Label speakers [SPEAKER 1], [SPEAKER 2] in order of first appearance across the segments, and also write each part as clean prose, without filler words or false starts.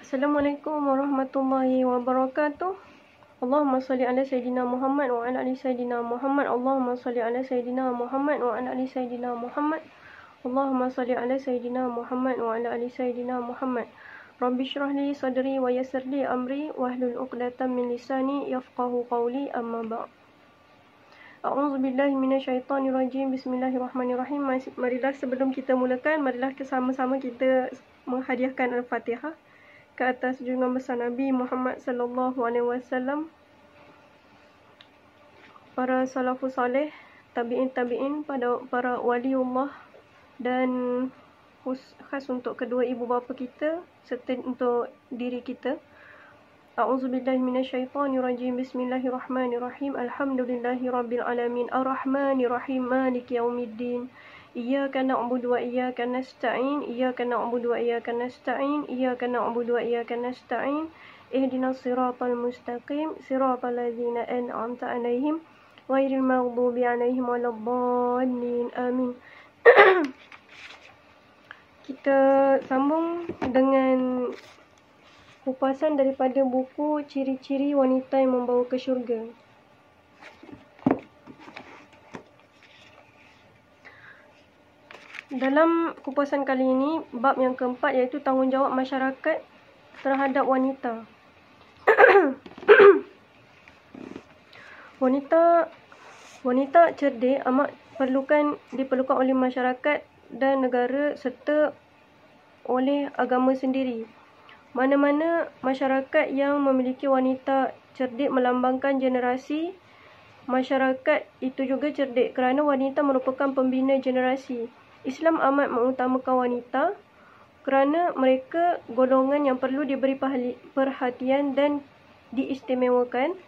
[SPEAKER 1] Assalamualaikum warahmatullahi wabarakatuh. Allahumma salli ala Sayyidina Muhammad wa ala ali Sayyidina Muhammad. Allahumma salli ala Sayyidina Muhammad wa ala ali Sayyidina Muhammad. Allahumma salli ala Sayyidina Muhammad wa ala ali Sayyidina Muhammad. Rabbi shrah li sadri wa yassir li amri wahlul 'uqdatam min lisani yafqahu qawli, amma ba'd. A'udzu billahi minasyaitonir rajim. Bismillahirrahmanirrahim. Marilah sebelum kita mulakan, marilah sama-sama kita menghadiahkan Al-Fatihah ke atas junjungan besar Nabi Muhammad sallallahu alaihi wasallam, para salafus saleh, tabi'in, para waliullah, dan khas untuk kedua ibu bapa kita serta untuk diri kita. A'udzubillahi minasyaitonirrajim. Bismillahirrahmanirrahim. Alhamdulillahirabbil alamin. Arrahmanirrahim. Maliki yaumiddin. Iyyaka na'budu wa iyyaka nasta'in. Iyyaka na'budu wa iyyaka nasta'in. Iyyaka na'budu wa iyyaka nasta'in. Ihdinas siratal mustaqim. Siratal ladzina an'amta 'alaihim ghairil maghdubi 'alaihim waladdallin. Amin. Kita sambung dengan kupasan daripada buku Ciri-ciri Wanita yang Membawa ke Syurga. Dalam kupasan kali ini, bab yang keempat, iaitu tanggungjawab masyarakat terhadap wanita. Wanita cerdik amat diperlukan oleh masyarakat dan negara serta oleh agama sendiri. Mana-mana masyarakat yang memiliki wanita cerdik melambangkan generasi masyarakat itu juga cerdik, kerana wanita merupakan pembina generasi. Islam amat mengutamakan wanita kerana mereka golongan yang perlu diberi perhatian dan diistimewakan.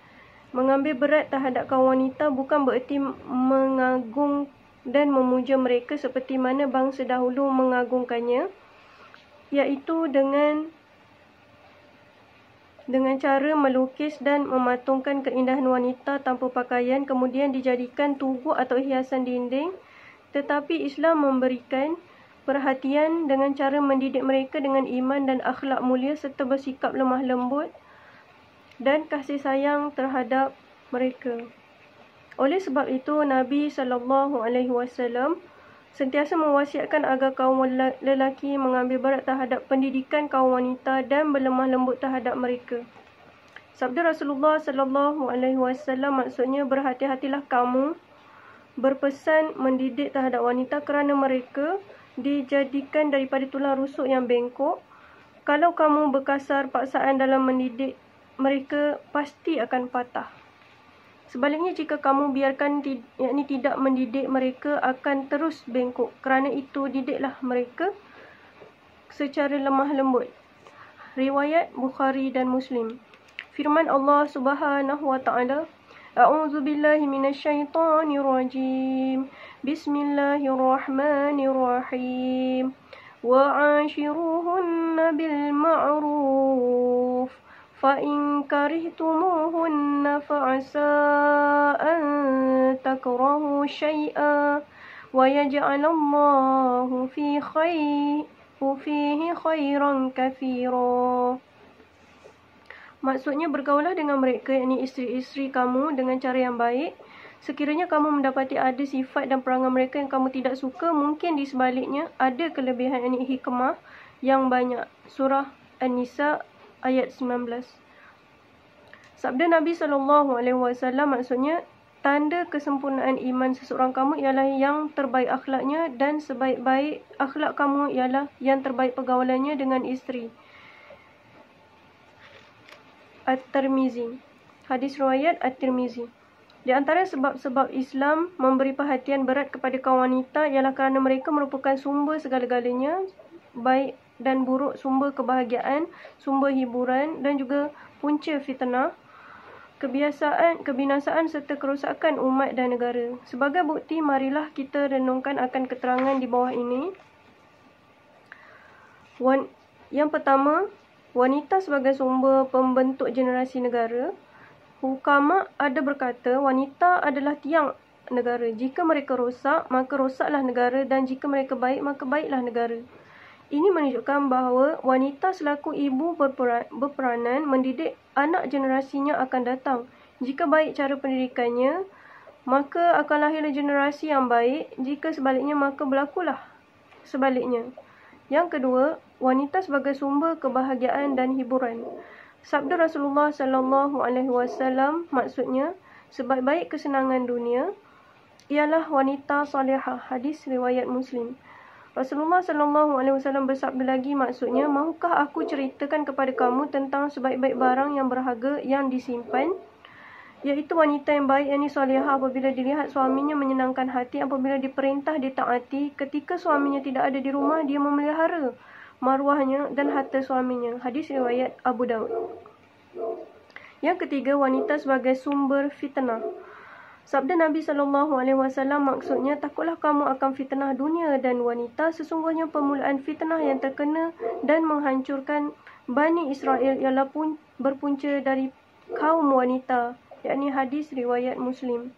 [SPEAKER 1] Mengambil berat terhadap kaum wanita bukan bererti mengagung dan memuja mereka seperti mana bangsa dahulu mengagungkannya, iaitu dengan cara melukis dan mematungkan keindahan wanita tanpa pakaian kemudian dijadikan tugu atau hiasan dinding. Tetapi Islam memberikan perhatian dengan cara mendidik mereka dengan iman dan akhlak mulia serta bersikap lemah lembut dan kasih sayang terhadap mereka. Oleh sebab itu, Nabi SAW sentiasa mewasiatkan agar kaum lelaki mengambil berat terhadap pendidikan kaum wanita dan berlemah lembut terhadap mereka. Sabda Rasulullah SAW maksudnya, berhati-hatilah kamu berpesan mendidik terhadap wanita kerana mereka dijadikan daripada tulang rusuk yang bengkok. Kalau kamu berkasar paksaan dalam mendidik mereka, pasti akan patah. Sebaliknya, jika kamu biarkan tidak mendidik mereka, akan terus bengkok. Kerana itu, didiklah mereka secara lemah lembut. Riwayat Bukhari dan Muslim. Firman Allah Subhanahu wa taala, A'udzu billahi minasyaitonir rajim. Bismillahirrahmanirrahim. Wa 'ashiruhunna bil ma'ruf. Fa in karihtumuhunna fa'asa an takrahu syai'an wa yaj'alallahu fihi khairan katsira. Maksudnya, bergaulah dengan mereka, yakni isteri-isteri kamu, dengan cara yang baik. Sekiranya kamu mendapati ada sifat dan perangai mereka yang kamu tidak suka, mungkin di sebaliknya ada kelebihan, yakni hikmah yang banyak. Surah An-Nisa ayat 19. Sabda Nabi SAW maksudnya, tanda kesempurnaan iman seseorang kamu ialah yang terbaik akhlaknya, dan sebaik-baik akhlak kamu ialah yang terbaik pergaulannya dengan isteri. At-Tirmizi. Hadis riwayat At-Tirmizi. Di antara sebab-sebab Islam memberi perhatian berat kepada kaum wanita ialah kerana mereka merupakan sumber segala-galanya, baik dan buruk, sumber kebahagiaan, sumber hiburan dan juga punca fitnah, kebinasaan serta kerosakan umat dan negara. Sebagai bukti, marilah kita renungkan akan keterangan di bawah ini. Yang pertama, wanita sebagai sumber pembentuk generasi negara. Hukama ada berkata, wanita adalah tiang negara. Jika mereka rosak, maka rosaklah negara, dan jika mereka baik, maka baiklah negara. Ini menunjukkan bahawa wanita selaku ibu berperanan mendidik anak generasinya akan datang. Jika baik cara pendidikannya, maka akan lahirlah generasi yang baik. Jika sebaliknya, maka berlakulah sebaliknya. Yang kedua, wanita sebagai sumber kebahagiaan dan hiburan. Sabda Rasulullah sallallahu alaihi wasallam maksudnya, sebaik-baik kesenangan dunia ialah wanita salihah. Hadis riwayat Muslim. Rasulullah sallallahu alaihi wasallam bersabda lagi maksudnya, mahukah aku ceritakan kepada kamu tentang sebaik-baik barang yang berharga yang disimpan? Iaitu wanita yang baik, yang salihah apabila dilihat suaminya menyenangkan hati, apabila diperintah ditaati, ketika suaminya tidak ada di rumah, dia memelihara maruahnya dan harta suaminya. Hadis riwayat Abu Daud. Yang ketiga, wanita sebagai sumber fitnah. Sabda Nabi SAW maksudnya, takutlah kamu akan fitnah dunia dan wanita. Sesungguhnya permulaan fitnah yang terkena dan menghancurkan Bani Israel ialah berpunca dari kaum wanita. Yakni hadis riwayat Muslim.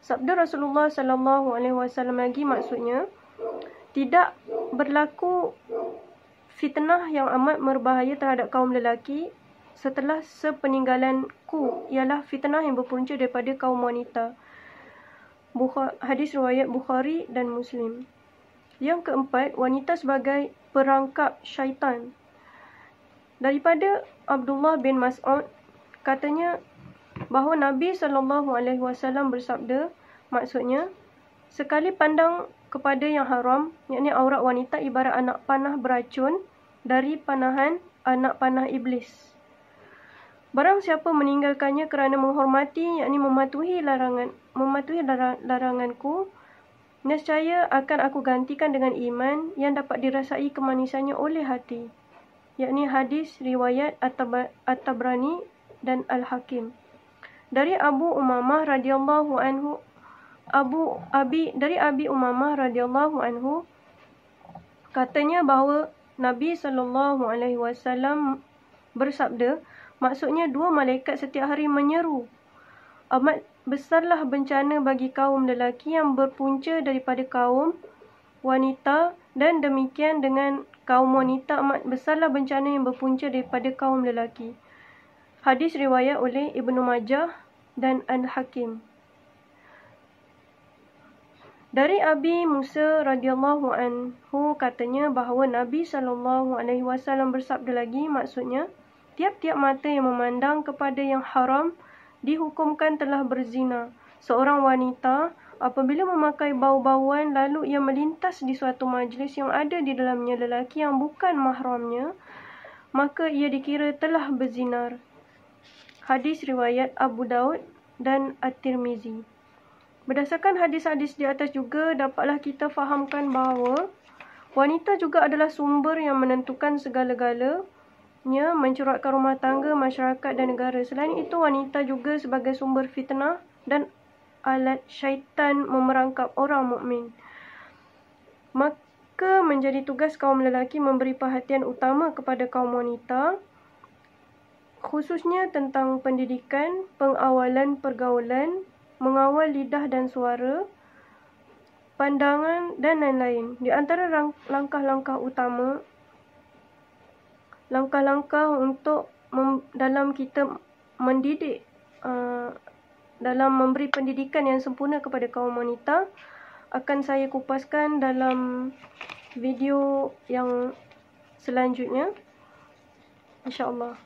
[SPEAKER 1] Sabda Rasulullah SAW lagi maksudnya, tidak berlaku fitnah yang amat berbahaya terhadap kaum lelaki setelah sepeninggalanku, ialah fitnah yang berpunca daripada kaum wanita. Hadis riwayat Bukhari dan Muslim. Yang keempat, wanita sebagai perangkap syaitan. Daripada Abdullah bin Mas'ud, katanya bahawa Nabi SAW bersabda, maksudnya, sekali pandang kepada yang haram, yakni aurat wanita, ibarat anak panah beracun dari panahan anak panah iblis. Barang siapa meninggalkannya kerana menghormati, yakni mematuhi laranganku, nescaya akan aku gantikan dengan iman yang dapat dirasai kemanisannya oleh hati. Yakni hadis riwayat At-Tabrani dan Al-Hakim. Dari Abu Umamah radhiyallahu anhu, dari Abi Umamah radhiyallahu anhu, katanya bahawa Nabi SAW bersabda, maksudnya dua malaikat setiap hari menyeru, amat besarlah bencana bagi kaum lelaki yang berpunca daripada kaum wanita, dan demikian dengan kaum wanita amat besarlah bencana yang berpunca daripada kaum lelaki. Hadis riwayat oleh Ibnu Majah dan Al-Hakim. Dari Abi Musa radhiyallahu anhu, katanya bahawa Nabi SAW bersabda lagi, maksudnya, tiap-tiap mata yang memandang kepada yang haram dihukumkan telah berzina. Seorang wanita apabila memakai bau-bauan lalu ia melintas di suatu majlis yang ada di dalamnya lelaki yang bukan mahramnya, maka ia dikira telah berzinar. Hadis riwayat Abu Daud dan At-Tirmizi. Berdasarkan hadis-hadis di atas juga dapatlah kita fahamkan bahawa wanita juga adalah sumber yang menentukan segala-galanya menceratkan rumah tangga, masyarakat dan negara. Selain itu, wanita juga sebagai sumber fitnah dan alat syaitan memerangkap orang mukmin. Maka menjadi tugas kaum lelaki memberi perhatian utama kepada kaum wanita, khususnya tentang pendidikan, pengawalan pergaulan, mengawal lidah dan suara, pandangan dan lain-lain. Di antara langkah-langkah utama, langkah-langkah untuk dalam kita mendidik, dalam memberi pendidikan yang sempurna kepada kaum wanita, akan saya kupaskan dalam video yang selanjutnya, insya-Allah.